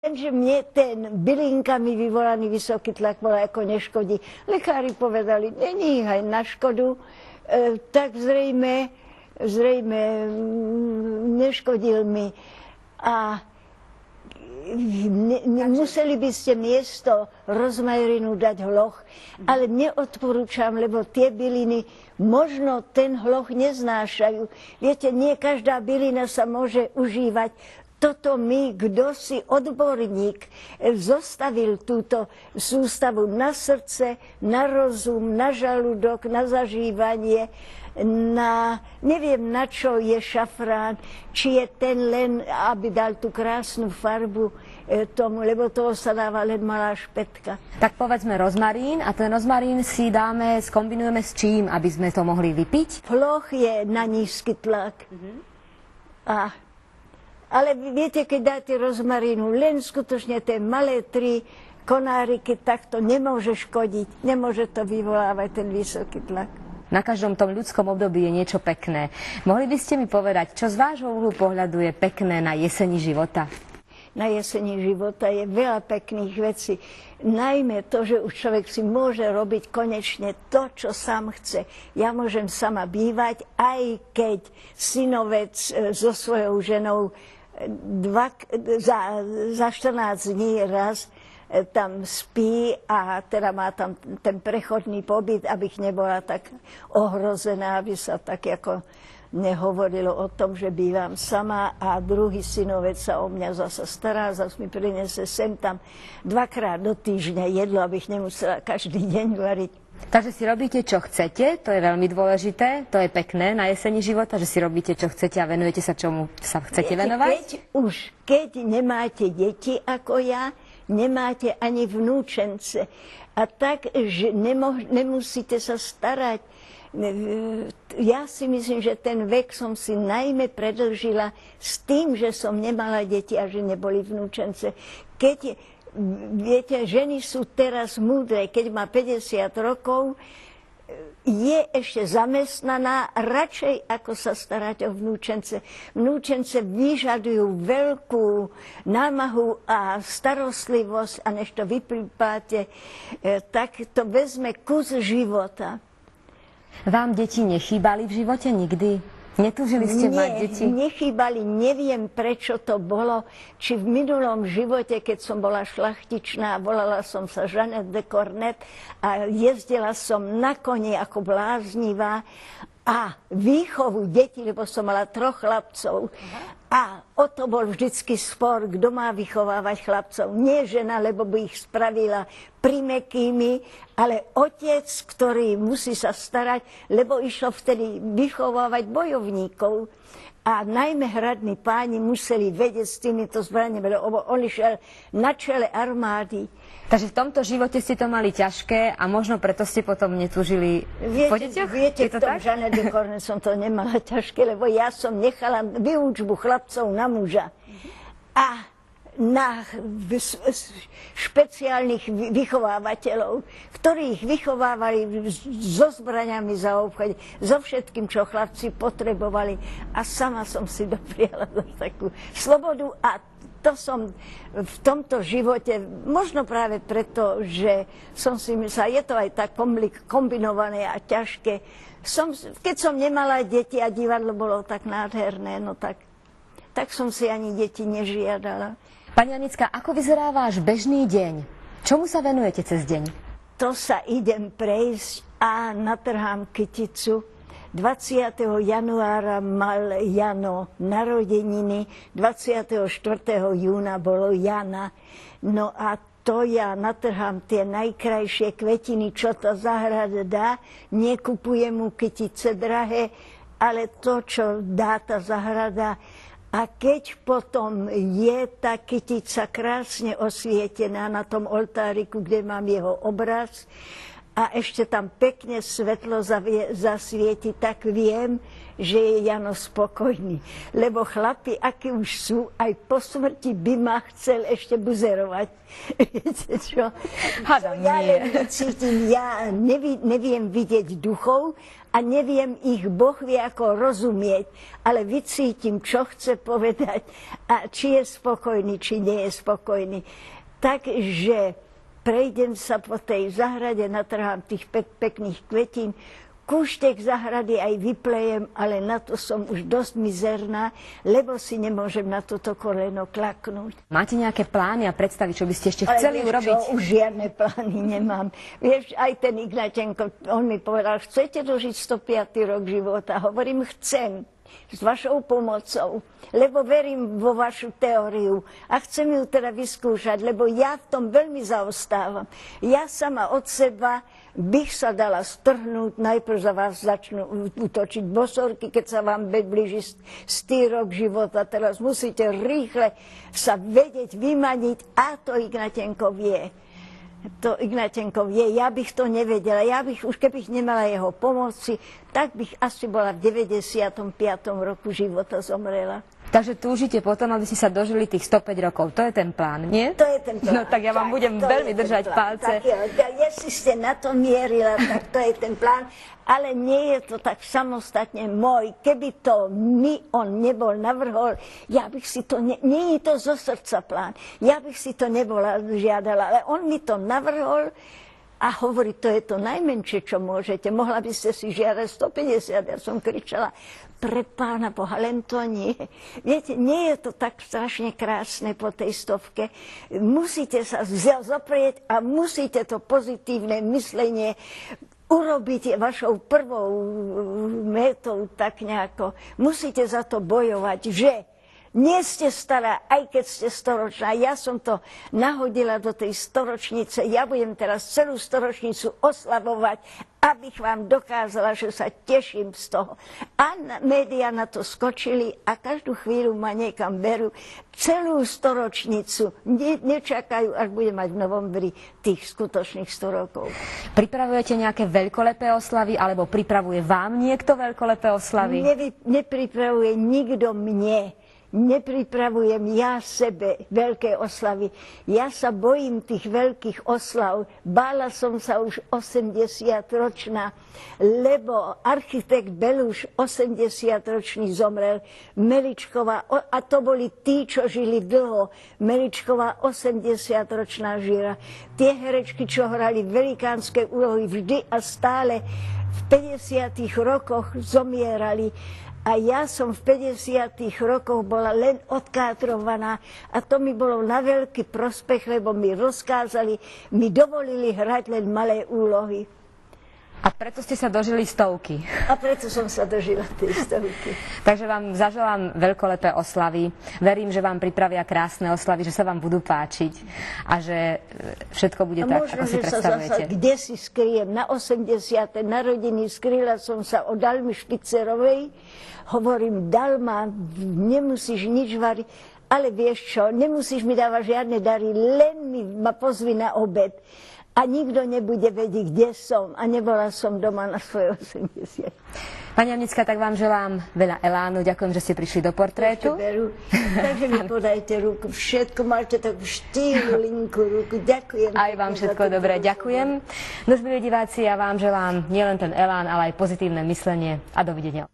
Že mne ten bylinkami vyvolaný vysoký tlak bol ako neškodí. Lekári povedali, není aj na škodu, tak zrejme neškodil mi. A museli by ste miesto rozmarinu dať hloch, ale neodporúčam, lebo tie byliny možno ten hloch neznášajú. Viete, nie každá bylina sa môže užívať. Toto kto si odborník zostavil túto sústavu na srdce, na rozum, na žalúdok, na zažívanie, neviem na čo je šafrán, či je ten len, aby dal tú krásnu farbu tomu, lebo toho sa dáva len malá špetka. Tak povedzme rozmarín a ten rozmarín si skombinujeme s čím, aby sme to mohli vypiť? Hloch je na nízky tlak. Ale viete, keď dáte rozmarínu len skutočne tie malé 3 konáriky, tak to nemôže škodiť, nemôže to vyvolávať ten vysoký tlak. Na každom tom ľudskom období je niečo pekné. Mohli by ste mi povedať, čo z vášho uhlu pohľadu je pekné na jeseni života? Na jeseni života je veľa pekných vecí. Najmä to, že už človek si môže robiť konečne to, čo sám chce. Ja môžem sama bývať, aj keď synovec so svojou ženou za 14 dní raz tam spí a teda má tam ten prechodný pobyt, abych nebola tak ohrozená, aby sa tak ako nehovorilo o tom, že bývam sama a druhý synovec sa o mňa zasa stará, zase mi prinese sem tam 2-krát do týždňa jedlo, abych nemusela každý deň variť. Takže si robíte, čo chcete, to je veľmi dôležité, to je pekné na jeseni života, že si robíte, čo chcete a venujete sa, čomu sa chcete venovať? Keď nemáte deti ako ja, nemáte ani vnúčence a tak, že nemusíte sa starať. Ja si myslím, že ten vek som si najmä predĺžila s tým, že som nemala deti a že neboli vnúčence. Viete, ženy sú teraz múdre, keď má 50 rokov, je ešte zamestnaná, radšej ako sa starať o vnúčence. Vnúčence vyžadujú veľkú námahu a starostlivosť a než to vyplýpate, tak to vezme kus života. Vám deti nechýbali v živote nikdy? Netúžili ste mať deti? Nie, nechýbali, neviem prečo to bolo. Či v minulom živote, keď som bola šlachtičná, volala som sa Jeanette de Cornet a jezdila som na koni ako bláznivá a výchovu detí, lebo som mala 3 chlapcov. A o to bol vždycky spor, kto má vychovávať chlapcov. Nie žena, lebo by ich spravila primekými, ale otec, ktorý musí sa starať, lebo išlo vtedy vychovávať bojovníkov. A najmä hradní páni museli vedieť s týmito zbraniami, lebo on išiel na čele armády. Takže v tomto živote ste to mali ťažké a možno preto ste potom netúžili po deťoch? Viete, v tom Jeanette de Cornet som to nemala ťažké, lebo ja som nechala výučbu chlapcov na muža. A na špeciálnych vychovávateľov, ktorých vychovávali so zbraňami za obchode, so všetkým, čo chlapci potrebovali. A sama som si dopriala takú slobodu a to som v tomto živote, možno práve preto, že som si myslela, je to aj tak kombinované a ťažké. Keď som nemala deti a divadlo bolo tak nádherné, no tak som si ani deti nežiadala. Pani Anická, ako vyzerá váš bežný deň? Čomu sa venujete cez deň? To sa idem prejsť a natrhám kyticu. 20. januára mal Jano narodeniny, 24. júna bolo Jana. No a to ja natrhám tie najkrajšie kvetiny, čo to záhrada dá. Nekupujem mu kytice drahé, ale to, čo dá tá záhrada. A keď potom je tá kytica krásne osvietená na tom oltáriku, kde mám jeho obraz, a ešte tam pekne svetlo zasvieti, tak viem, že je Jano spokojný. Lebo chlapi, akí už sú, aj po smrti by ma chcel ešte buzerovať. Viete čo? Ja len cítim, ja neviem vidieť duchov a neviem ich Boh vie ako rozumieť, ale vycítim, čo chce povedať a či je spokojný, či nie je spokojný. Takže prejdem sa po tej zahrade, natrhám tých pekných kvetín, kúštek zahrady aj vyplejem, ale na to som už dosť mizerná, lebo si nemôžem na toto koleno klaknúť. Máte nejaké plány a predstavy, čo by ste ešte chceli urobiť? Už žiadne plány nemám. Vieš, aj ten Ignatenko, on mi povedal, chcete dožiť 105. rok života? Hovorím, chcem. S vašou pomocou, lebo verím vo vašu teóriu a chcem ju teda vyskúšať, lebo ja v tom veľmi zaostávam. Ja sama od seba bych sa dala strhnúť, najprv za vás začnú útočiť bosorky, keď sa vám blíži 100 rok života. Teraz musíte rýchle sa vedieť vymaniť a to Ignatenko vie. To Ignatenko vie, ja bych to nevedela. Ja bych, už kebych nemala jeho pomoci, tak bych asi bola v 95. roku života zomrela. Takže túžite potom, aby ste sa dožili tých 105 rokov. To je ten plán, nie? To je ten plán. No tak ja vám budem veľmi držať palce. Tak, jestli ste na to mierila, tak to je ten plán. Ale nie je to tak samostatne môj. Keby to on nebol navrhol, ja bych si to, nie je to zo srdca plán. Ja bych si to nebola žiadala, ale on mi to navrhol a hovorí, to je to najmenšie, čo môžete. Mohla by ste si žiadať 150. Ja som kričala, pre Pána Boha, len to nie. Viete, nie je to tak strašne krásne po tej 100. Musíte sa zoprieť a musíte to pozitívne myslenie urobiť vašou prvou metou tak nejako. Musíte za to bojovať, že nie ste stará, aj keď ste storočná. Ja som to nahodila do tej storočnice. Ja budem teraz celú storočnicu oslavovať, abych vám dokázala, že sa teším z toho. A médiá na to skočili a každú chvíľu ma niekam berú. Celú storočnicu nečakajú, až budem mať v novembri tých skutočných 100 rokov. Pripravujete nejaké veľkolepé oslavy, alebo pripravuje vám niekto veľkolepé oslavy? Nepripravuje nikto mne. Nepripravujem ja sebe veľké oslavy. Ja sa bojím tých veľkých oslav. Bála som sa už 80-ročná, lebo architekt Beluš 80-ročný zomrel. Meličková, a to boli tí, čo žili dlho. Meličková 80-ročná žila. Tie herečky, čo hrali velikánske úlohy vždy a stále v 50. rokoch zomierali. A ja som v 50. rokoch bola len odkátrovaná a to mi bolo na veľký prospech, lebo mi rozkázali, mi dovolili hrať len malé úlohy. A preto ste sa dožili 100. A preto som sa dožila tej 100. Takže vám zaželám veľkolepé oslavy. Verím, že vám pripravia krásne oslavy, že sa vám budú páčiť a že všetko bude tak, ako si predstavujete. Kde si skriem? Na 80. narodiny skryla som sa od Dalmy Špicerovej. Hovorím, Dalma, nemusíš nič variť, ale vieš čo, nemusíš mi dávať žiadne dary, len ma pozvi na obed. A nikto nebude vedieť, kde som. A nebola som doma na svoje 80. Pani Jamnická, tak vám želám veľa elánu. Ďakujem, že ste prišli do portrétu. Takže mi podajte ruku. Všetko máte takú štýlu, linku ruku. Ďakujem. Aj vám všetko dobré. Ďakujem. Nož, milí diváci, ja vám želám nielen ten elán, ale aj pozitívne myslenie. A dovidenia.